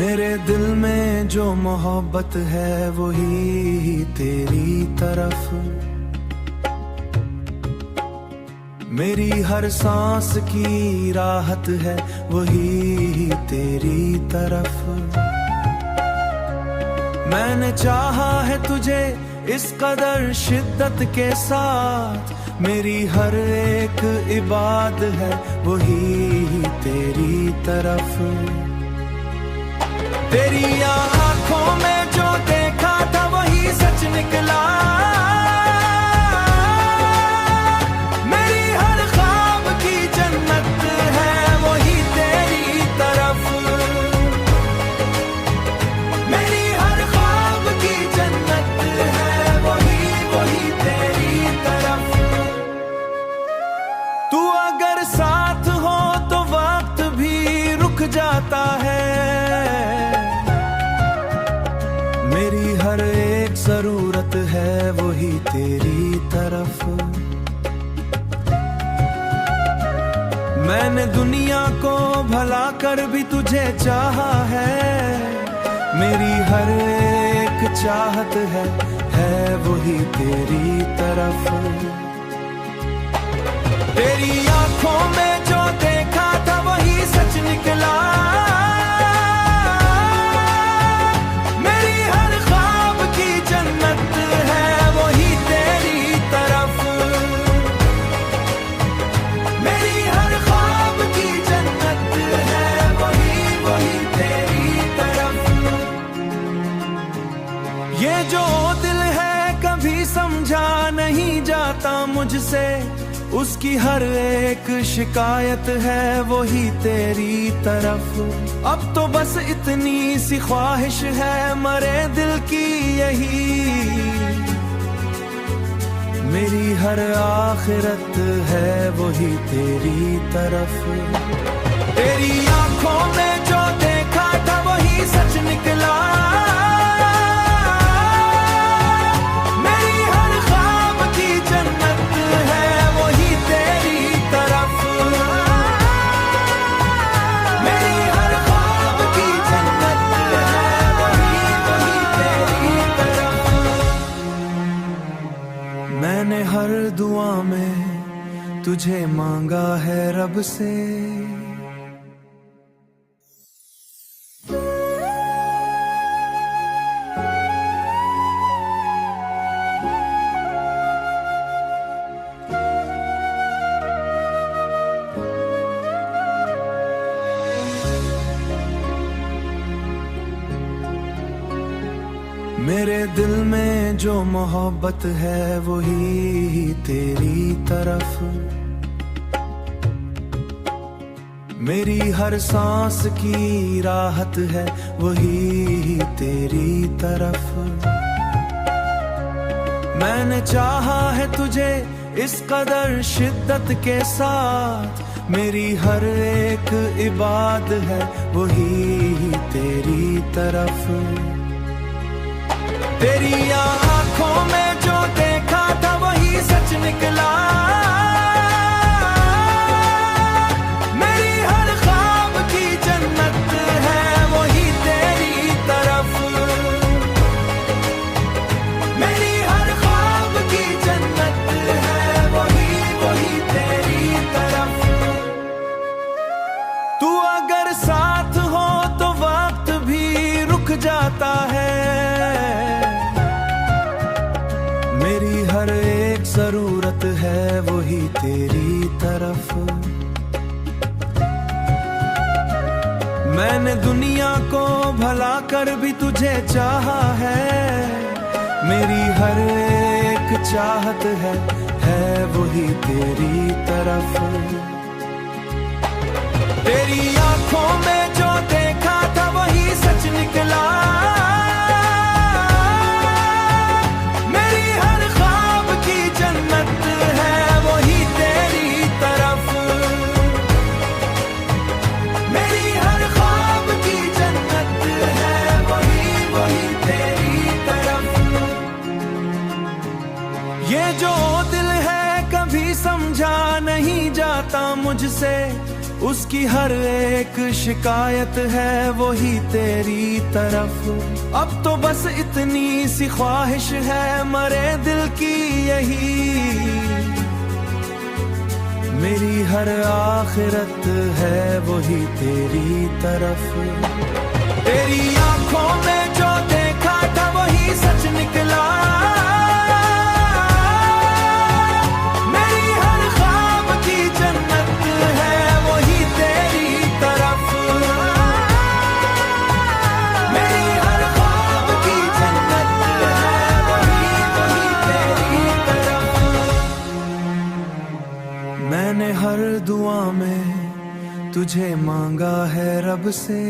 मेरे दिल में जो मोहब्बत है वही तेरी तरफ, मेरी हर सांस की राहत है वही तेरी तरफ। मैंने चाहा है तुझे इस कदर शिद्दत के साथ, मेरी हर एक इबाद है वही तेरी तरफ। तेरी आँखों में जो देखा था वही सच निकला, मेरी हर ख्वाब की जन्नत है वही तेरी तरफ, मेरी हर ख्वाब की जन्नत है वही तेरी तरफ। तू अगर साथ हो तो वक्त भी रुक जाता है, मेरी हर एक जरूरत है वही तेरी तरफ। मैंने दुनिया को भला कर भी तुझे चाहा है, मेरी हर एक चाहत है वही तेरी तरफ। तेरी आंखों में जो देखा था वही सच निकला, ये जो दिल है कभी समझा नहीं जाता मुझसे, उसकी हर एक शिकायत है वही तेरी तरफ। अब तो बस इतनी सी ख्वाहिश है मरे दिल की यही, मेरी हर आखिरत है वही तेरी तरफ। तेरी आंखों में जो देखा था वही सच निकला, मैंने हर दुआ में तुझे मांगा है रब से। मेरे दिल में जो मोहब्बत है वही तेरी तरफ, मेरी हर सांस की राहत है वही तेरी तरफ। मैंने चाहा है तुझे इस कदर शिद्दत के साथ, मेरी हर एक इबाद है वही तेरी तरफ। तेरी आँखों में जो देखा था वही सच निकला, मेरी हर ख्वाब की जन्नत है वही तेरी तरफ, मेरी हर ख्वाब की जन्नत है वही तेरी तरफ। तू अगर साथ हो तो वक्त भी रुक जाता है, मेरी हर एक जरूरत है वही तेरी तरफ। मैंने दुनिया को भला कर भी तुझे चाहा है, मेरी हर एक चाहत है वही तेरी तरफ। तेरी आंखों में जो देखा था वही सच निकला, ये जो दिल है कभी समझा नहीं जाता मुझसे, उसकी हर एक शिकायत है वही तेरी तरफ। अब तो बस इतनी सी ख्वाहिश है मरे दिल की यही, मेरी हर आखिरत है वही तेरी तरफ। तेरी आंखों में जो देखा था वही सच निकला, मेरी हर ख्वाब की जन्नत है वही तेरी तरफ, मेरी हर ख्वाब की जन्नत है वही तेरी तरफ। मैंने हर दुआ में तुझे मांगा है रब से,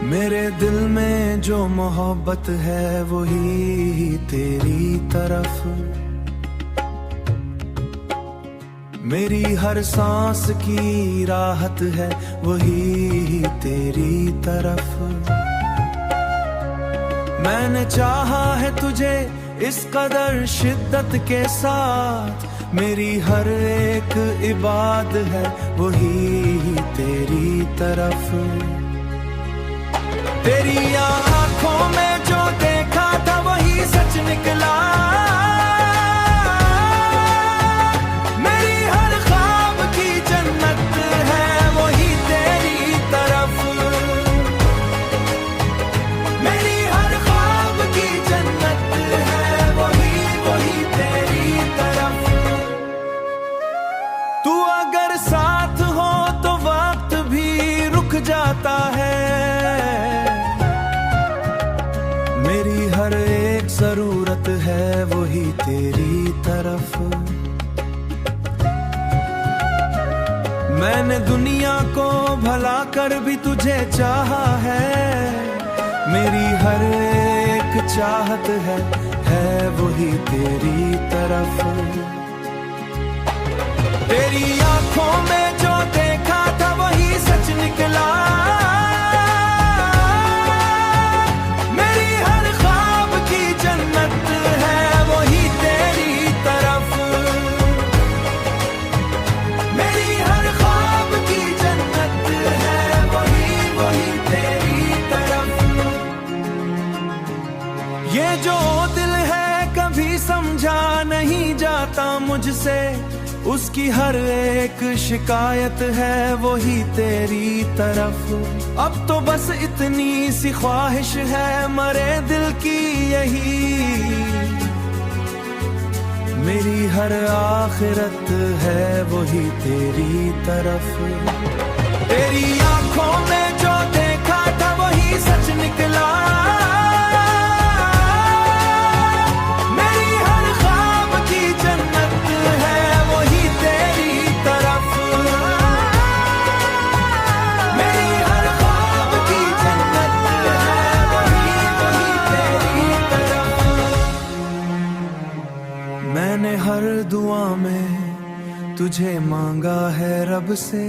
मेरे दिल में जो मोहब्बत है वही तेरी तरफ, मेरी हर सांस की राहत है वही तेरी तरफ। मैंने चाहा है तुझे इस कदर शिद्दत के साथ, मेरी हर एक इबाद है वही तेरी तरफ। तेरी आंखों में जो देखा था वही सच निकला, मेरी हर ख्वाब की जन्नत है वही तेरी तरफ, मेरी हर ख्वाब की जन्नत है वही तेरी तरफ। तू अगर साथ हो तो वक्त भी रुक जाता है, मेरी हर एक जरूरत है वही तेरी तरफ। मैंने दुनिया को भला कर भी तुझे चाहा है, मेरी हर एक चाहत है वही तेरी तरफ। तेरी आंखों में जो देखा था वही सच निकला, ये जो दिल है कभी समझा नहीं जाता मुझसे, उसकी हर एक शिकायत है वही तेरी तरफ। अब तो बस इतनी सी ख्वाहिश है मरे दिल की यही, मेरी हर आखिरत है वही तेरी तरफ। तेरी आंखों में जो देखा था वही सच निकला, मैंने हर दुआ में तुझे मांगा है रब से।